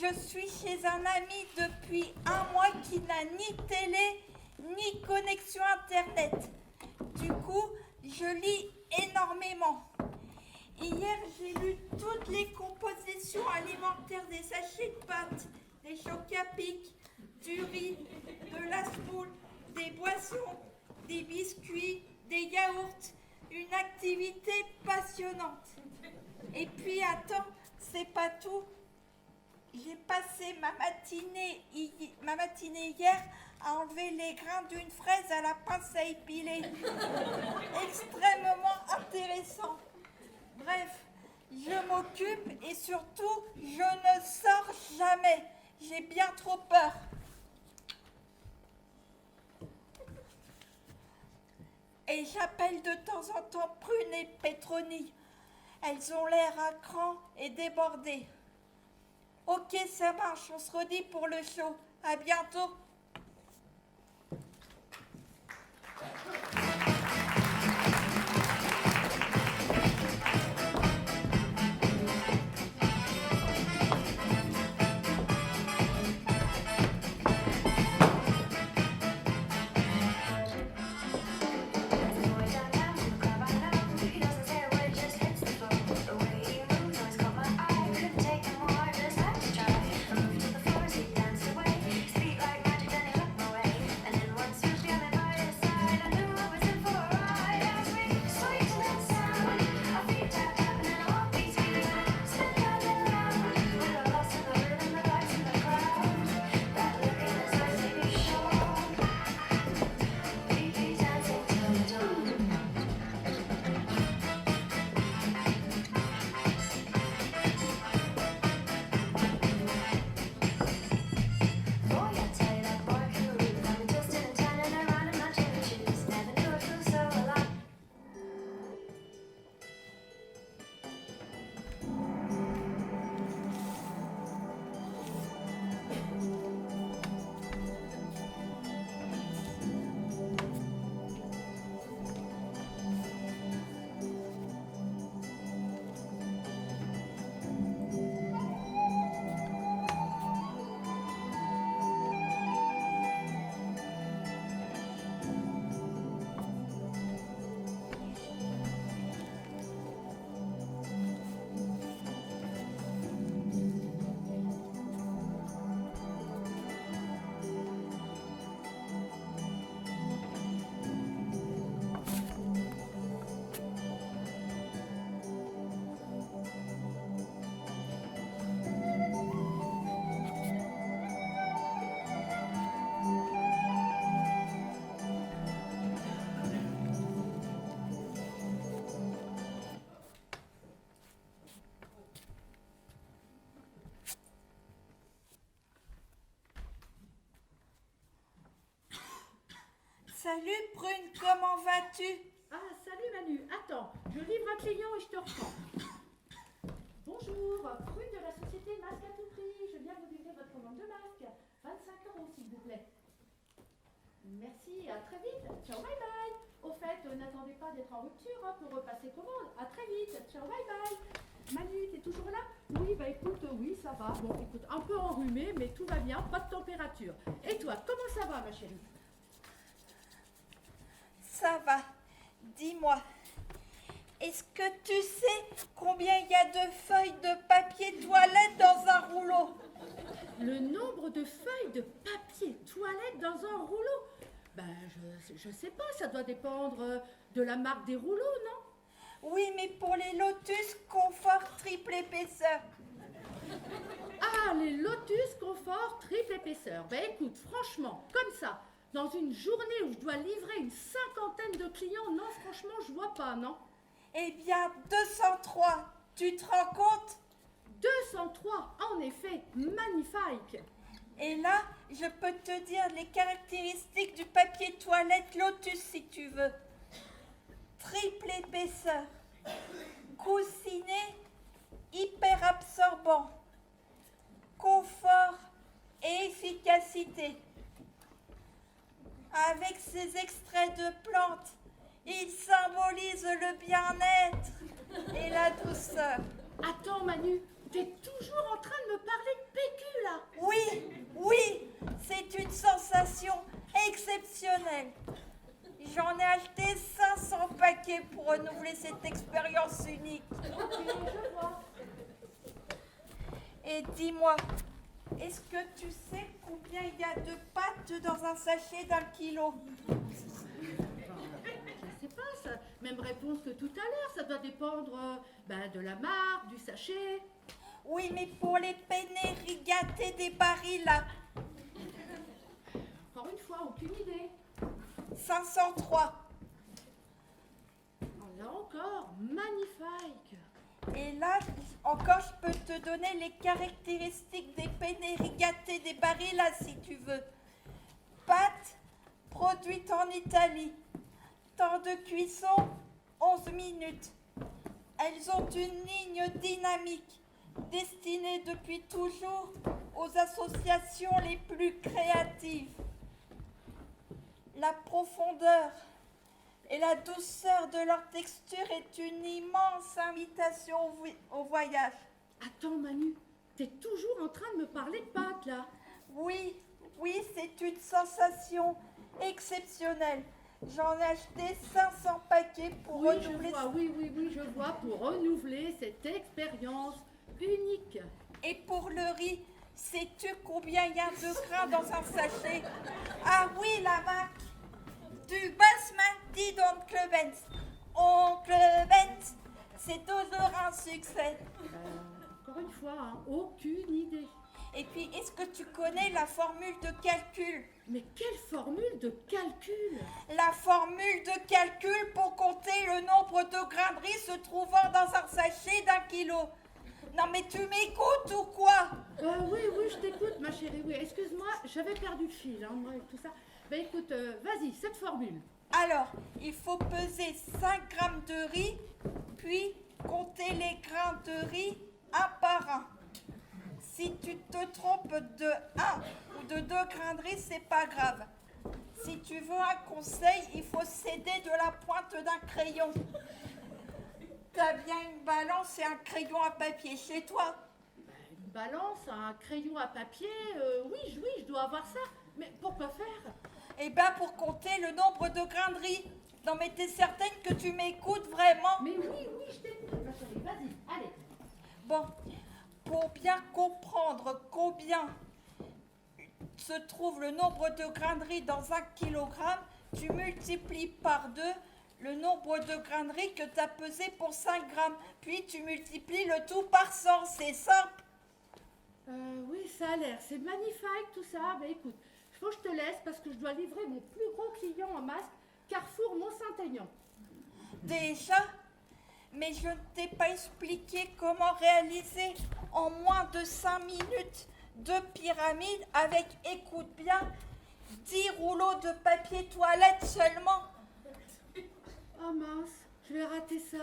Je suis chez un ami depuis un mois qui n'a ni télé ni connexion internet. Du coup, je lis énormément. Hier, j'ai lu toutes les compositions alimentaires des sachets de pâtes, des chocs à pic, du riz, de la semoule, des boissons, des biscuits, des yaourts. Une activité passionnante. Et puis, attends, c'est pas tout. J'ai passé ma matinée hier à enlever les grains d'une fraise à la pince à épiler. Extrêmement intéressant. Bref, je m'occupe et surtout, je ne sors jamais. J'ai bien trop peur. Et j'appelle de temps en temps Prune et Pétronie. Elles ont l'air à cran et débordées. Ok, ça marche, on se redit pour le show. À bientôt. Salut Prune, comment vas-tu? Ah, salut Manu. Attends, je livre un client et je te reprends. Bonjour, Prune de la société Masque à tout prix. Je viens vous livrer votre commande de masque. 25 € s'il vous plaît. Merci, à très vite. Ciao, bye bye. Au fait, n'attendez pas d'être en rupture pour repasser commande. À très vite. Ciao, bye bye. Manu, t'es toujours là? Oui, bah écoute, oui, ça va. Bon, écoute, un peu enrhumé, mais tout va bien, pas de température. Et toi, comment ça va, ma chérie? Ça va. Dis-moi, est-ce que tu sais combien il y a de feuilles de papier toilette dans un rouleau? Le nombre de feuilles de papier toilette dans un rouleau? Ben, je sais pas, ça doit dépendre de la marque des rouleaux, non? Oui, mais pour les Lotus Confort triple épaisseur. Ah, les Lotus Confort triple épaisseur. Ben écoute, franchement, comme ça, dans une journée où je dois livrer une 50aine de clients, non, franchement, je vois pas, non? Eh bien, 203, tu te rends compte? 203, en effet, magnifique. Et là, je peux te dire les caractéristiques du papier toilette Lotus si tu veux. Triple épaisseur, coussiné, hyper absorbant, confort et efficacité. Avec ses extraits de plantes, il symbolise le bien-être et la douceur. Attends Manu, T'es toujours en train de me parler de PQ, là. Oui, c'est une sensation exceptionnelle. J'en ai acheté 500 paquets pour renouveler cette expérience unique. Ok, je vois. Et dis-moi, est-ce que tu sais combien il y a de pâtes dans un sachet d'1 kilo? Je sais pas, ça. Même réponse que tout à l'heure, ça doit dépendre de la marque, du sachet. Oui, mais pour les penne rigate des barils, là, Encore une fois, aucune idée. 503. Là encore, magnifique. Et là, encore, je peux te donner les caractéristiques des penne rigate des barils, là, si tu veux. Pâtes produites en Italie. Temps de cuisson, 11 minutes. Elles ont une ligne dynamique, destinée depuis toujours aux associations les plus créatives. La profondeur et la douceur de leur texture est une immense invitation au voyage. Attends, Manu, t'es toujours en train de me parler de pâtes, là. Oui, c'est une sensation exceptionnelle. J'en ai acheté 500 paquets pour renouveler. Oui, je vois, pour renouveler cette expérience unique. Et pour le riz, sais-tu combien il y a de grains dans un sachet? Ah oui, la marque du basmati d'Oncle Benz. Oncle Benz, c'est toujours un succès. Encore une fois, hein, aucune idée. Et puis, est-ce que tu connais la formule de calcul? Mais quelle formule de calcul? La formule de calcul pour compter le nombre de grains de riz se trouvant dans un sachet d'1 kilo. Non mais tu m'écoutes ou quoi? Oui, je t'écoute, ma chérie. Oui, excuse-moi, j'avais perdu le fil, hein, moi, tout ça. Ben écoute, vas-y, cette formule. Alors, il faut peser 5 grammes de riz, puis compter les grains de riz un par un. Si tu te trompes de 1 ou de 2 grains de riz, c'est pas grave. Si tu veux un conseil, il faut s'aider de la pointe d'un crayon. T'as bien une balance et un crayon à papier chez toi? Une balance, un crayon à papier, oui, je dois avoir ça. Mais pourquoi faire? Eh ben pour compter le nombre de grains de riz. Non mais t'es certaine que tu m'écoutes vraiment? Mais oui, je t'écoute, ma chérie, vas-y, allez. Bon, pour bien comprendre combien se trouve le nombre de grains de riz dans 1 kilogramme, tu multiplies par 2 le nombre de grains de riz que tu as pesé pour 5 grammes. Puis tu multiplies le tout par 100, c'est simple. Oui, ça a l'air, c'est magnifique tout ça. Ben écoute, il faut que je te laisse parce que je dois livrer mon plus gros client en masque, Carrefour Mont-Saint-Aignan. Déjà? Mais je ne t'ai pas expliqué comment réaliser en moins de 5 minutes 2 pyramides avec, écoute bien, 10 rouleaux de papier toilette seulement. Oh mince, je vais rater ça.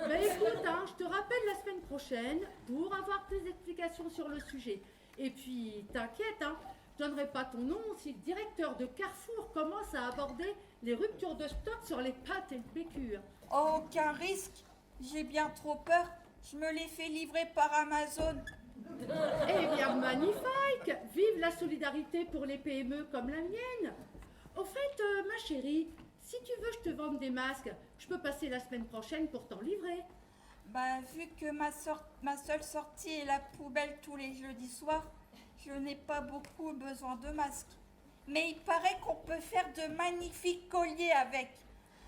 Ben écoute, hein, je te rappelle la semaine prochaine pour avoir plus d'explications sur le sujet. Et puis, t'inquiète, hein, je donnerai pas ton nom si le directeur de Carrefour commence à aborder les ruptures de stock sur les pâtes et le PQ. Aucun risque, j'ai bien trop peur. Je me les fais livrer par Amazon. Eh bien, magnifique! Vive la solidarité pour les PME comme la mienne. Au fait, ma chérie, si tu veux je te vende des masques, je peux passer la semaine prochaine pour t'en livrer. Bah, vu que ma seule sortie est la poubelle tous les jeudis soirs, je n'ai pas beaucoup besoin de masques. Mais il paraît qu'on peut faire de magnifiques colliers avec.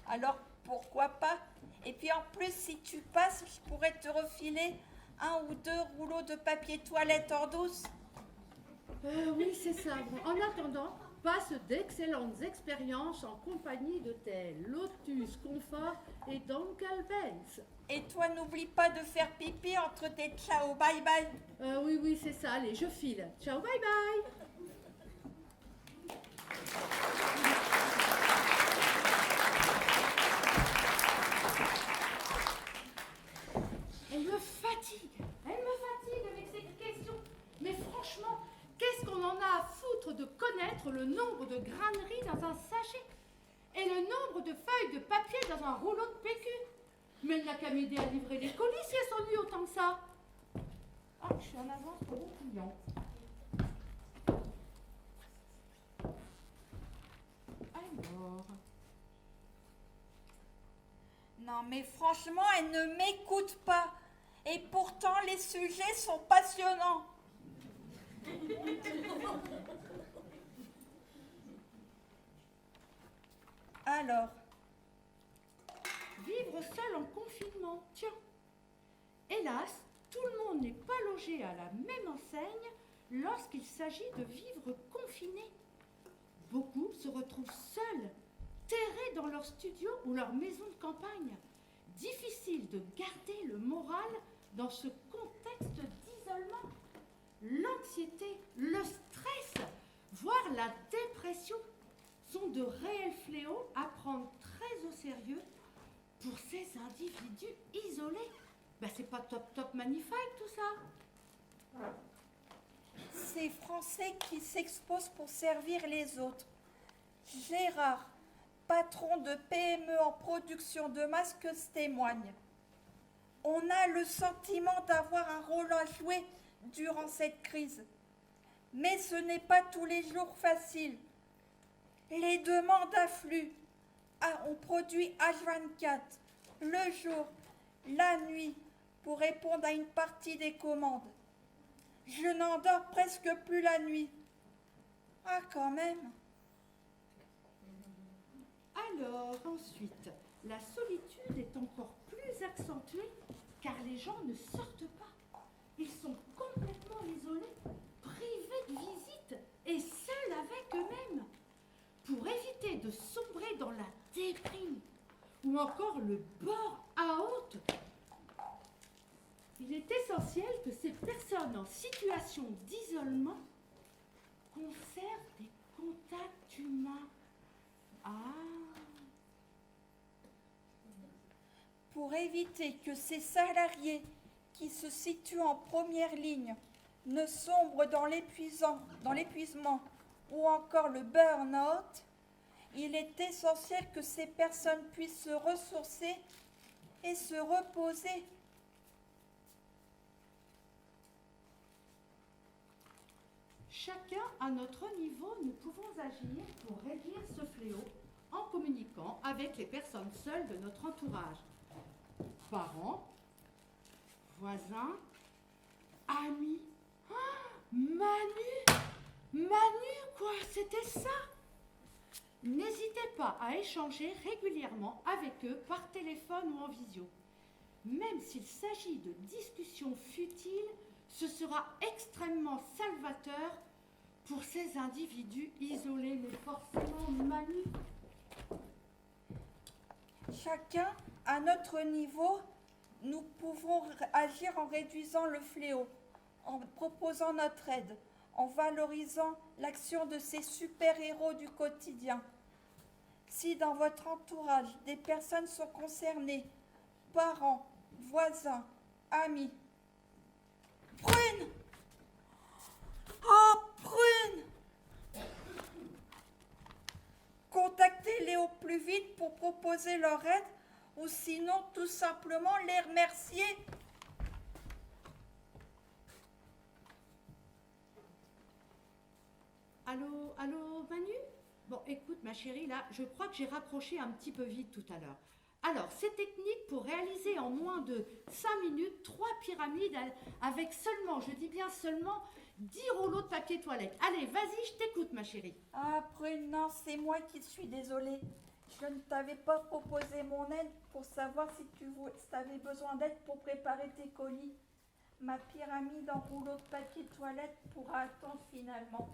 Alors, pourquoi pas? Et puis en plus, si tu passes, je pourrais te refiler 1 ou 2 rouleaux de papier toilette en douce. Oui, c'est ça. Bon, en attendant, passe d'excellentes expériences en compagnie de tes Lotus Confort et d'Oncle Benz. Et toi, n'oublie pas de faire pipi entre tes ciao bye bye. Oui, c'est ça. Allez, je file. Ciao, bye bye. Elle me fatigue avec ces questions. Mais franchement, qu'est-ce qu'on en a à foutre de connaître le nombre de grains de riz dans un sachet et le nombre de feuilles de papier dans un rouleau de PQ? Mais elle n'a qu'à m'aider à livrer les colis si elle s'ennuie autant que ça. Ah, je suis en avance pour mon client. Alors, Non, mais franchement, elle ne m'écoute pas. Et pourtant, les sujets sont passionnants. Alors, vivre seul en confinement, tiens. Hélas, tout le monde n'est pas logé à la même enseigne lorsqu'il s'agit de vivre confiné. Beaucoup se retrouvent seuls, terrés dans leur studio ou leur maison de campagne. Difficile de garder le moral dans ce contexte d'isolement. L'anxiété, le stress, voire la dépression sont de réels fléaux à prendre très au sérieux pour ces individus isolés. Ben, c'est pas top magnifique tout ça. ces Français qui s'exposent pour servir les autres. Gérard, patron de PME en production de masques, témoigne. On a le sentiment d'avoir un rôle à jouer durant cette crise. Mais ce n'est pas tous les jours facile. Les demandes affluent. Ah, on produit H24, le jour, la nuit, pour répondre à une partie des commandes. Je n'endors presque plus la nuit. Ah, quand même. Alors ensuite, la solitude est encore plus accentuée car les gens ne sortent pas. Ils sont complètement isolés, privés de visite et seuls avec eux-mêmes. Pour éviter de sombrer dans la déprime ou encore le burn-out, il est essentiel que ces personnes en situation d'isolement conservent des contacts humains. Ah. Pour éviter que ces salariés qui se situent en première ligne ne sombrent dans l'épuisement ou encore le burn-out, il est essentiel que ces personnes puissent se ressourcer et se reposer. Chacun à notre niveau, nous pouvons agir pour réduire ce fléau en communiquant avec les personnes seules de notre entourage. Parents, voisins, amis. Ah, Manu, quoi, c'était ça. N'hésitez pas à échanger régulièrement avec eux par téléphone ou en visio. Même s'il s'agit de discussions futiles, ce sera extrêmement salvateur pour ces individus isolés, mais forcément Manu. Chacun à notre niveau, nous pouvons agir en réduisant le fléau, en proposant notre aide, en valorisant l'action de ces super-héros du quotidien. Si dans votre entourage, des personnes sont concernées, parents, voisins, amis, Prune! Oh, Prune! Contactez-les au plus vite pour proposer leur aide ou sinon tout simplement les remercier. Allô, Manu? Bon, écoute, ma chérie, là, je crois que j'ai raccroché un petit peu vite tout à l'heure. Alors, ces techniques pour réaliser en moins de 5 minutes 3 pyramides avec seulement, je dis bien seulement, 10 rouleaux de papier toilette. Allez, vas-y, je t'écoute, ma chérie. Ah, Prune, non, c'est moi qui suis désolée. Je ne t'avais pas proposé mon aide pour savoir si tu avais besoin d'aide pour préparer tes colis. Ma pyramide en rouleau de papier toilette pourra attendre finalement.